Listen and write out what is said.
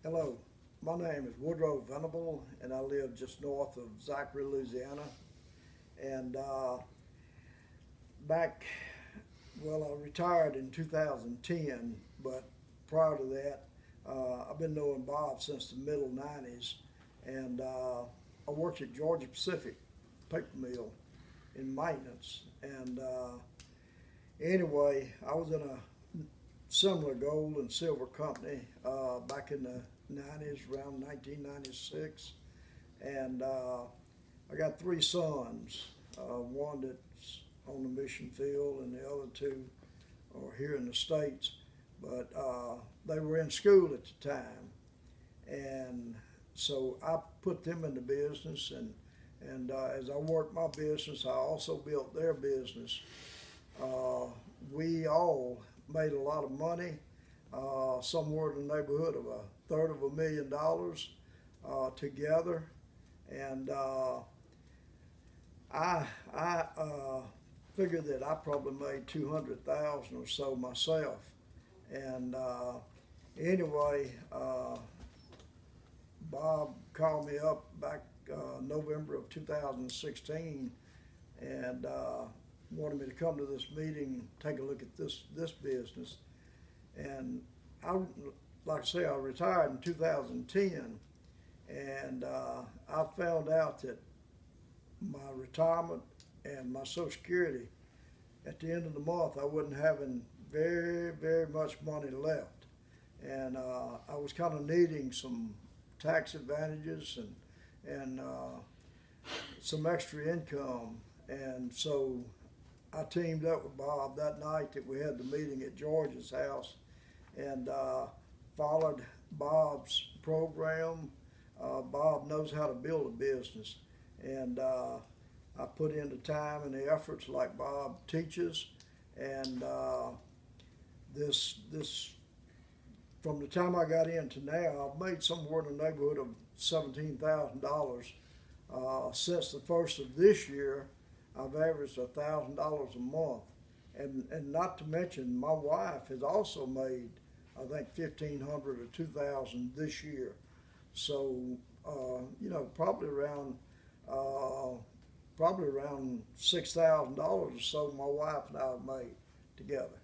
Hello, my name is Woodrow Venable, and I live just north of Zachary, Louisiana. And back, well, I retired in 2010, but prior to that, I've been knowing Bob since the middle 90s. And I worked at Georgia Pacific paper mill in maintenance. And anyway, I was in a similar gold and silver company back in the 90s, around 1996. And I got three sons, one that's on the mission field and the other two are here in the States. But they were in school at the time. And so I put them in the business, and as I worked my business, I also built their business. We all made a lot of money, somewhere in the neighborhood of $1/3 together, and I figured that I probably made 200,000 or so myself. And anyway, Bob called me up back November of 2016 and wanted me to come to this meeting, take a look at this business. And like I say, I retired in 2010, and I found out that my retirement and my Social Security, at the end of the month, I wasn't having very much money left. And I was kind of needing some tax advantages and some extra income. And so I teamed up with Bob that night that we had the meeting at George's house, and followed Bob's program. Bob knows how to build a business, and I put in the time and the efforts like Bob teaches. And this from the time I got in to now, I've made somewhere in the neighborhood of $17,000. Since the first of this year, I've averaged $1,000 a month, and not to mention my wife has also made, I think, 1,500 or 2,000 this year. So probably around $6,000 or so my wife and I have made together.